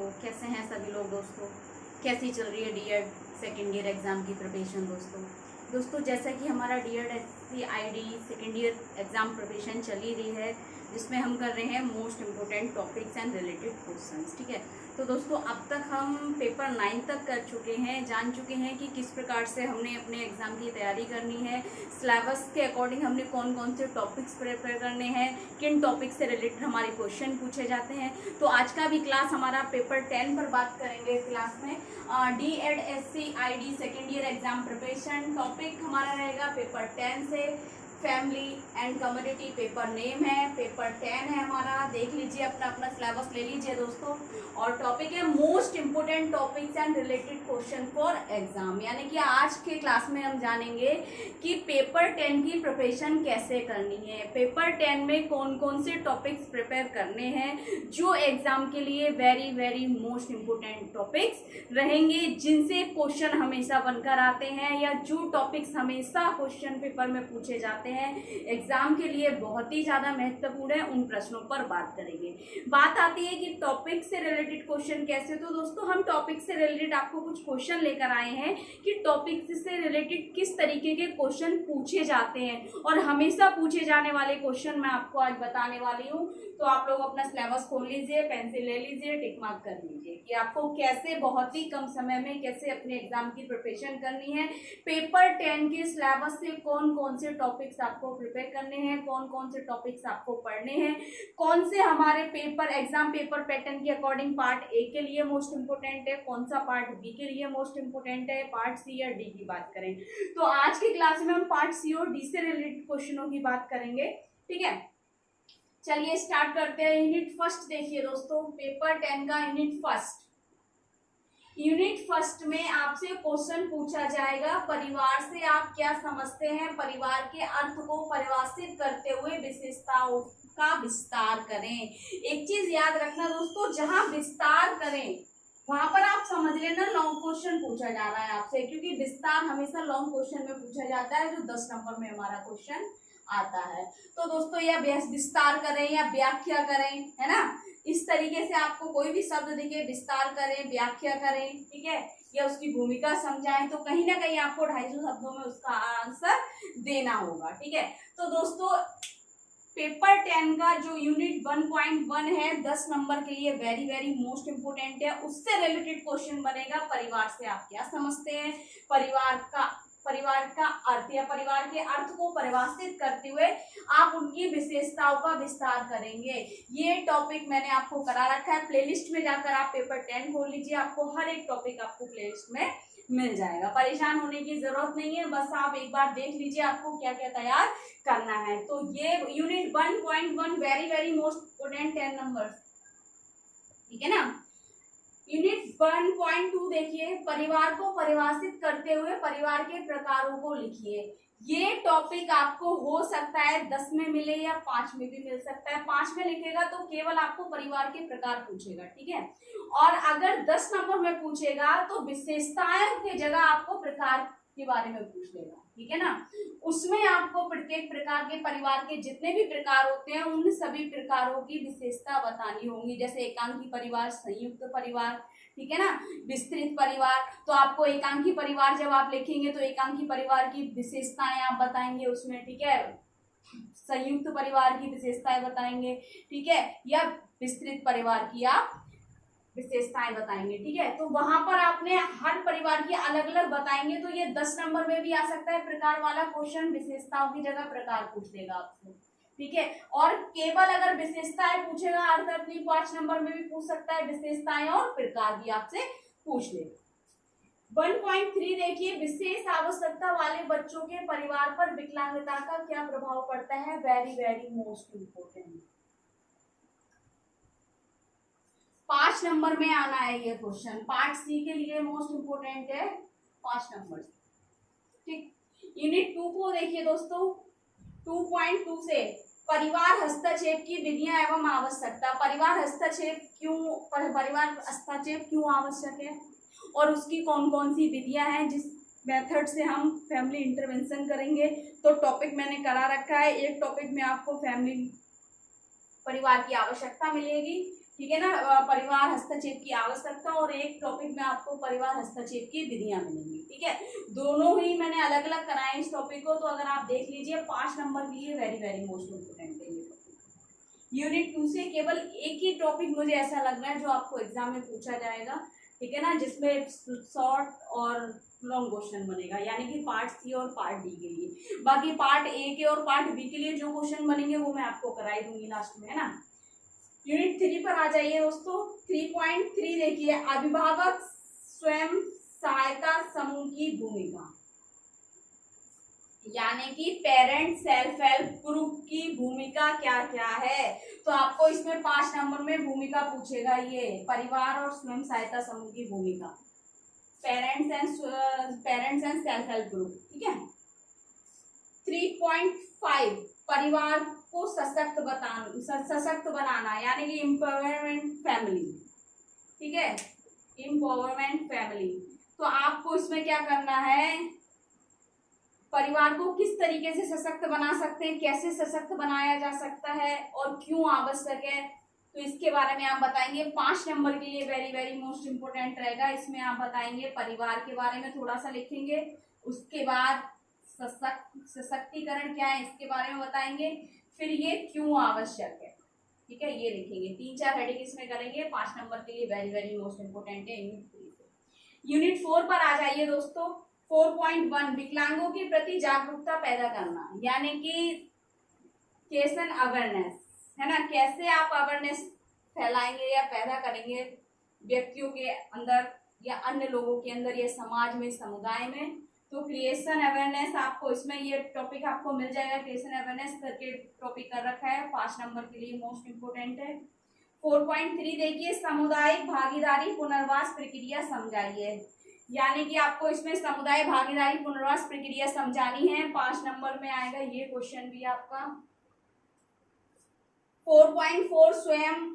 कैसे हैं सभी लोग दोस्तों। कैसी चल रही है डीएड सेकेंड ईयर एग्ज़ाम की प्रिपरेशन दोस्तों जैसा कि हमारा DEd SC ID second year exam preparation चल ही रही है, जिसमें हम कर रहे हैं most important topics and related questions. ठीक है, तो दोस्तों अब तक हम पेपर 9 तक कर चुके हैं, जान चुके हैं कि किस प्रकार से हमने अपने एग्ज़ाम की तैयारी करनी है, सिलेबस के अकॉर्डिंग हमने कौन कौन से टॉपिक्स प्रिपेयर करने हैं, किन टॉपिक से रिलेटेड हमारे क्वेश्चन पूछे जाते हैं। तो आज का भी क्लास हमारा पेपर 10 पर बात करेंगे। इस क्लास में DEd SC ID second year exam preparation topic हमारा रहेगा पेपर 10 से। Family and community paper name है, पेपर 10 है हमारा। देख लीजिए, अपना अपना सिलेबस ले लीजिए दोस्तों। और टॉपिक है most important topics and related question for exam, यानी कि आज के क्लास में हम जानेंगे कि पेपर 10 की प्रिपरेशन कैसे करनी है, पेपर 10 में कौन कौन से टॉपिक्स प्रिपेयर करने हैं जो एग्जाम के लिए very very most important topics रहेंगे, जिनसे क्वेश्चन हमेशा बनकर आते हैं या जो टॉपिक्स हमेशा क्वेश्चन पेपर में पूछे जाते हैं, एग्जाम के लिए बहुत ही ज्यादा महत्वपूर्ण है, उन प्रश्नों पर बात करेंगे। बात आती है कि टॉपिक से रिलेटेड क्वेश्चन कैसे। तो दोस्तों हम टॉपिक से रिलेटेड आपको कुछ क्वेश्चन लेकर आए हैं कि टॉपिक से रिलेटेड किस तरीके के क्वेश्चन पूछे जाते हैं, और हमेशा पूछे जाने वाले क्वेश्चन मैं आपको आज बताने वाली हूँ। तो आप लोग अपना सिलेबस खोल लीजिए, पेंसिल ले लीजिए, टिक मार्क कर लीजिए कि आपको कैसे बहुत ही कम समय में कैसे अपने एग्जाम की प्रिपरेशन करनी है। पेपर 10 के सिलेबस से कौन कौन से टॉपिक्स आपको प्रिपेयर करने हैं, कौन कौन से टॉपिक्स आपको पढ़ने हैं, कौन से हमारे एग्जाम पेपर पैटर्न के अकॉर्डिंग पार्ट ए के लिए मोस्ट इंपोर्टेंट है, कौन सा पार्ट बी के लिए मोस्ट इंपोर्टेंट है, पार्ट सी या डी की बात करें। तो आज की क्लास में हम पार्ट सी और डी से रिलेटेड क्वेश्चनों की बात करेंगे। ठीक है, चलिए स्टार्ट करते हैं। यूनिट फर्स्ट देखिए दोस्तों, पेपर 10 का यूनिट फर्स्ट में आपसे क्वेश्चन पूछा जाएगा, परिवार से आप क्या समझते हैं, परिवार के अर्थ को परिभाषित करते हुए विशेषताओं का विस्तार करें। एक चीज याद रखना दोस्तों, जहां विस्तार करें वहां पर आप समझ लेना लॉन्ग क्वेश्चन पूछा जा रहा है आपसे, क्योंकि विस्तार हमेशा लॉन्ग क्वेश्चन में पूछा जाता है, जो 10 नंबर में हमारा क्वेश्चन आता है। तो दोस्तों या विस्तार करें या व्याख्या करें, है ना, इस तरीके से आपको कोई भी शब्द दिखे, विस्तार करें, व्याख्या करें, ठीक है, या उसकी भूमिका समझाएं, तो कहीं ना कहीं आपको 250 शब्दों में उसका आंसर देना होगा। ठीक है, तो दोस्तों पेपर 10 का जो यूनिट 1.1 है 10 नंबर के लिए वेरी वेरी मोस्ट इंपोर्टेंट है। उससे रिलेटेड क्वेश्चन बनेगा, परिवार से आप क्या समझते हैं, परिवार का अर्थ या परिवार के अर्थ को परिभाषित करते हुए आप उनकी विशेषताओं का विस्तार करेंगे। ये टॉपिक मैंने आपको करा रखा है, प्लेलिस्ट में जाकर आप पेपर 10 खोल लीजिए, आपको हर एक टॉपिक आपको प्लेलिस्ट में मिल जाएगा। परेशान होने की जरूरत नहीं है, बस आप एक बार देख लीजिए आपको क्या क्या तैयार करना है। तो ये unit 1.1 very very most important 10 number, ठीक है ना। यूनिट 1.2 देखिए, परिवार को परिभाषित करते हुए परिवार के प्रकारों को लिखिए। ये टॉपिक आपको हो सकता है 10 में मिले या 5 में भी मिल सकता है। 5 में लिखेगा तो केवल आपको परिवार के प्रकार पूछेगा, ठीक है, और अगर 10 नंबर में पूछेगा तो विशेषताएं की जगह आपको प्रकार के बारे में पूछ लेगा, ठीक है ना। उसमें आपको प्रत्येक प्रकार के परिवार के जितने भी प्रकार होते हैं उन सभी प्रकारों की विशेषता बतानी होंगी, जैसे एकांकी परिवार, संयुक्त परिवार, ठीक है ना, विस्तृत परिवार। तो आपको एकांकी परिवार जब आप लिखेंगे तो एकांकी परिवार की विशेषताएं आप बताएंगे उसमें, ठीक है, संयुक्त परिवार की विशेषताएं बताएंगे, ठीक है, या विस्तृत परिवार की आप विशेषताएं बताएंगे, ठीक है। तो वहां पर आपने हर परिवार की अलग अलग बताएंगे, तो ये 10 नंबर में भी आ सकता है प्रकार वाला क्वेश्चन, विशेषताओं की जगह प्रकार पूछ देगा आपसे, ठीक है। और केवल अगर विशेषताएं पूछेगा अर्थ अपनी 5 नंबर में भी पूछ सकता है, विशेषताएं और प्रकार भी आपसे पूछ लेगा। 1.3 देखिए, विशेष आवश्यकता वाले बच्चों के परिवार पर विकलांगता का क्या प्रभाव पड़ता है, very very most important, 5 number में आना है ये क्वेश्चन। पार्ट सी के लिए मोस्ट इंपोर्टेंट है 5 नंबर, ठीक। यूनिट 2 को देखिए दोस्तों, 2.2 से परिवार हस्तक्षेप की विधियां एवं आवश्यकता। परिवार हस्तक्षेप क्यों आवश्यक है और उसकी कौन कौन सी विधियां हैं जिस मेथड से हम फैमिली इंटरवेंशन करेंगे। तो टॉपिक मैंने करा रखा है, एक टॉपिक में आपको फैमिली परिवार की आवश्यकता मिलेगी, ठीक है ना। परिवार हस्तक्षेप की आवश्यकता और एक टॉपिक में आपको परिवार हस्तक्षेप की विधियां मिलेंगी। ठीक है, दोनों ही मैंने अलग अलग कराए इस टॉपिक को, तो अगर आप देख लीजिए 5 नंबर के लिए वेरी वेरी मोस्ट इम्पोर्टेंट है ये टॉपिक। यूनिट 2 से केवल एक ही टॉपिक मुझे ऐसा लग रहा है जो आपको एग्जाम में पूछा जाएगा, ठीक है ना, जिसमें शॉर्ट और लॉन्ग क्वेश्चन बनेगा, यानी कि पार्ट सी और पार्ट डी के लिए। बाकी पार्ट ए के और पार्ट बी के लिए जो क्वेश्चन बनेंगे वो मैं आपको कराई दूंगी लास्ट में, है ना। यूनिट 3 पर आ जाइए दोस्तों। 3.3 देखिए, अभिभावक स्वयं सहायता समूह की भूमिका, यानी कि पेरेंट सेल्फ हेल्प ग्रुप की भूमिका क्या क्या है। तो आपको इसमें 5 नंबर में भूमिका पूछेगा, ये परिवार और स्वयं सहायता समूह की भूमिका, parents and self help group. ठीक है। 3.5 परिवार को सशक्त बनाना, यानी कि एम्पावरमेंट फैमिली। ठीक है, एम्पावरमेंट फैमिली। तो आपको इसमें क्या करना है, परिवार को किस तरीके से सशक्त बना सकते हैं, कैसे सशक्त बनाया जा सकता है और क्यों आवश्यक है, तो इसके बारे में आप बताएंगे। 5 नंबर के लिए वेरी वेरी मोस्ट इम्पोर्टेंट रहेगा। इसमें आप बताएंगे परिवार के बारे में थोड़ा सा लिखेंगे, उसके बाद सशक्तिकरण क्या है इसके बारे में बताएंगे, फिर ये क्यों आवश्यक है। ठीक है, ये लिखेंगे। 3-4 हेडिंग इसमें करेंगे। 5 नंबर के लिए वेरी वेरी मोस्ट इम्पोर्टेंट है यूनिट 3 से। यूनिट 4 पर आ जाइए दोस्तों। 4.1 विकलांगों के प्रति जागरूकता पैदा करना, यानी कि केसन अवेयरनेस, है ना। कैसे आप अवेयरनेस फैलाएंगे या पैदा करेंगे व्यक्तियों के अंदर या अन्य लोगों के अंदर या समाज में, समुदाय में। तो क्रिएशन अवेयरनेस, आपको इसमें ये टॉपिक आपको मिल जाएगा, क्रिएशन अवेयरनेस करके टॉपिक कर रखा है, 5 नंबर के लिए मोस्ट इम्पोर्टेंट है। 4.3 देखिए, सामुदायिक भागीदारी पुनर्वास प्रक्रिया समझाइए, यानी कि आपको इसमें समुदाय भागीदारी पुनर्वास प्रक्रिया समझानी है। 5 नंबर में आएगा ये क्वेश्चन भी आपका। 4.4 स्वयं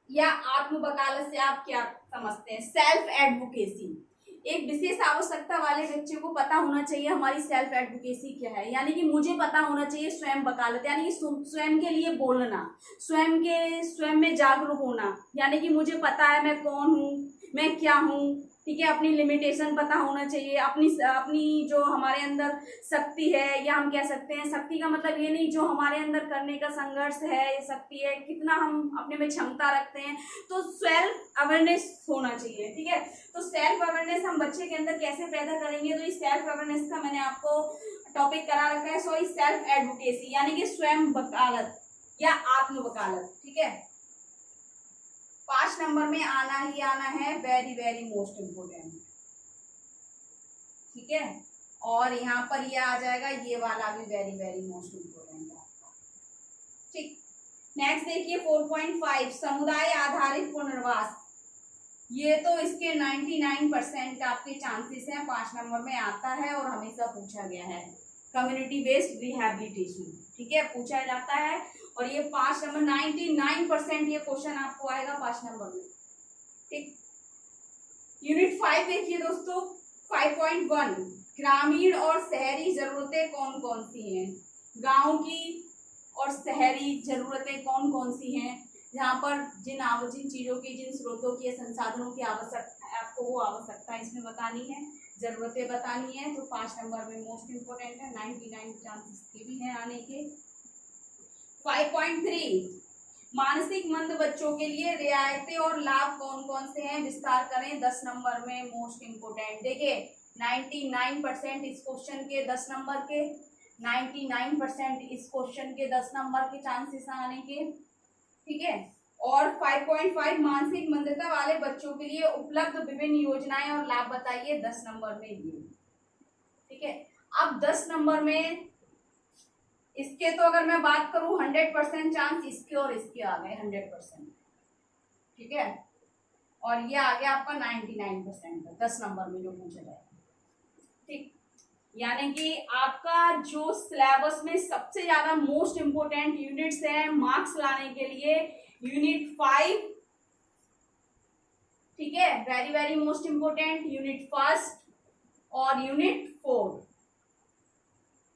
या आत्म वकालत से आप क्या समझते हैं, सेल्फ एडवोकेसी। एक विशेष आवश्यकता वाले बच्चे को पता होना चाहिए हमारी सेल्फ एडवोकेसी क्या है, यानी कि मुझे पता होना चाहिए स्वयं वकालत, यानी कि स्वयं के लिए बोलना, स्वयं में जागरूक होना, यानी कि मुझे पता है मैं कौन हूँ, मैं क्या हूँ। ठीक है, अपनी लिमिटेशन पता होना चाहिए, अपनी जो हमारे अंदर शक्ति है, या हम कह सकते हैं शक्ति का मतलब ये नहीं, जो हमारे अंदर करने का संघर्ष है, ये शक्ति है, कितना हम अपने में क्षमता रखते हैं, तो सेल्फ अवेयरनेस होना चाहिए। ठीक है, तो सेल्फ अवेयरनेस हम बच्चे के अंदर कैसे पैदा करेंगे, तो इस सेल्फ अवेयरनेस का मैंने आपको टॉपिक करा रखा है। सो इस सेल्फ एडवोकेसी, यानी कि स्वयं वकालत या आत्म वकालत। ठीक है, 5 नंबर में आना ही आना है, वेरी वेरी मोस्ट इम्पोर्टेंट। ठीक है, और यहाँ पर ये आ जाएगा, ये वाला भी वेरी वेरी मोस्ट इम्पोर्टेंट है आपका। ठीक, नेक्स्ट देखिए 4.5 समुदाय आधारित पुनर्वास। ये तो इसके 99% आपके चांसेस हैं, 5 नंबर में आता है और हमेशा पूछा गया है। कम्युनिटी बेस्ड रिहैबिलिटेशन, ठीक है, पूछा जाता है, और ये 5 नंबर 99% ये क्वेश्चन आपको आएगा 5 नंबर में। ठीक, यूनिट 5 देखिए दोस्तों। 5.1 ग्रामीण और शहरी जरूरतें कौन कौन सी हैं, गांव की और शहरी जरूरतें कौन कौन सी हैं, जहाँ पर जिन चीजों की, जिन स्रोतों की, संसाधनों की आवश्यकता है, आपको वो आवश्यकता इसमें बतानी है, जरूरतें बतानी है। तो 5 नंबर में मोस्ट इम्पोर्टेंट है, 99 चांसेस के भी हैं आने के। 5.3 मानसिक मंद बच्चों के लिए रियायतें और लाभ कौन कौन से हैं, विस्तार करें, 10 नंबर में मोस्ट इम्पोर्टेंट। देखिए 99% इस क्वेश्चन के 10 नंबर के, 99% इस क्वेश्चन के 10 नंबर के चांसेस आने के। ठीक है, और 5.5 मानसिक मंदता वाले बच्चों के लिए उपलब्ध विभिन्न योजनाएं और लाभ बताइए, 10 नंबर में ये। ठीक है, अब 10 नंबर में इसके तो अगर मैं बात करूं 100% चांस इसके और इसके आ गए 100%। ठीक है, और ये आ गया आपका 99% 10 नंबर में जो पूछा जाएगा। ठीक, यानी कि आपका जो सिलेबस में सबसे ज्यादा मोस्ट इम्पोर्टेंट यूनिट्स है मार्क्स लाने के लिए, यूनिट 5, ठीक है, very very most important, unit 1 और यूनिट 4।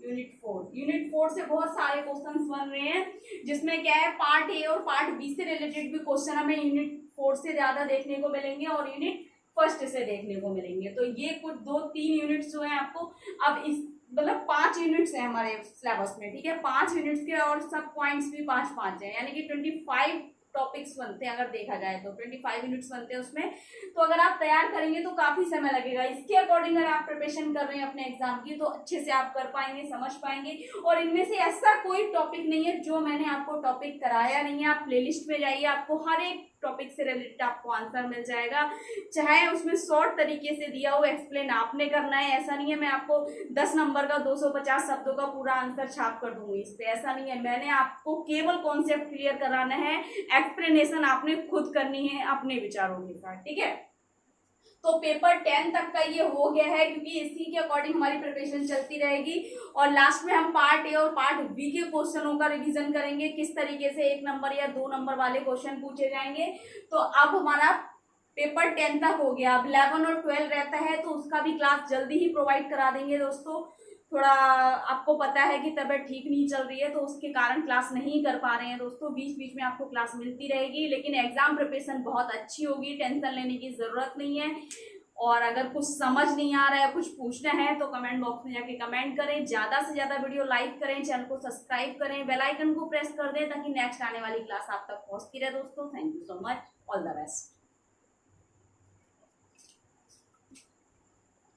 यूनिट 4 से बहुत सारे क्वेश्चंस बन रहे हैं, जिसमें क्या है पार्ट ए और पार्ट बी से रिलेटेड भी क्वेश्चन हमें यूनिट 4 से ज्यादा देखने को मिलेंगे और यूनिट फर्स्ट से देखने को मिलेंगे। तो ये कुछ 2-3 यूनिट्स जो है आपको, अब इस मतलब 5 यूनिट्स है हमारे सिलेबस में, ठीक है, 5 यूनिट्स के और सब पॉइंट्स भी 5-5 है, यानी कि 25 टॉपिक्स बनते हैं। अगर देखा जाए तो 25 यूनिट्स बनते हैं उसमें। तो अगर आप तैयार करेंगे तो काफी समय लगेगा। इसके अकॉर्डिंग अगर आप प्रिपरेशन कर रहे हैं अपने एग्जाम की तो अच्छे से आप कर पाएंगे, समझ पाएंगे। और इनमें से ऐसा कोई टॉपिक नहीं है जो मैंने आपको टॉपिक कराया नहीं है। आप प्लेलिस्ट में जाइए, आपको हर एक टॉपिक से रिलेटेड आपको आंसर मिल जाएगा, चाहे उसमें शॉर्ट तरीके से दिया हो, एक्सप्लेन आपने करना है। ऐसा नहीं है मैं आपको 10 नंबर का 250 शब्दों का पूरा आंसर छाप कर दूंगी इस पे, ऐसा नहीं है। मैंने आपको केवल कॉन्सेप्ट क्लियर कराना है, एक्सप्लेनेशन आपने खुद करनी है अपने विचारों के साथ, ठीक है। तो पेपर 10 तक का ये हो गया है, क्योंकि इसी के अकॉर्डिंग हमारी प्रिपरेशन चलती रहेगी। और लास्ट में हम पार्ट ए और पार्ट बी के क्वेश्चनों का रिवीजन करेंगे, किस तरीके से 1 नंबर या 2 नंबर वाले क्वेश्चन पूछे जाएंगे। तो अब हमारा पेपर 10 तक हो गया। अब 11 और 12 रहता है, तो उसका भी क्लास जल्दी ही प्रोवाइड करा देंगे दोस्तों। थोड़ा आपको पता है कि तबीयत ठीक नहीं चल रही है, तो उसके कारण क्लास नहीं कर पा रहे हैं दोस्तों। बीच बीच में आपको क्लास मिलती रहेगी, लेकिन एग्जाम प्रिपरेशन बहुत अच्छी होगी, टेंशन लेने की जरूरत नहीं है। और अगर कुछ समझ नहीं आ रहा है, कुछ पूछना है, तो कमेंट बॉक्स में जाके कमेंट करें। ज्यादा से ज्यादा वीडियो लाइक करें, चैनल को सब्सक्राइब करें, बेल आइकन को प्रेस कर दें, ताकि नेक्स्ट आने वाली क्लास आप तक पहुंचती रहे दोस्तों। Thank you so much, all the best.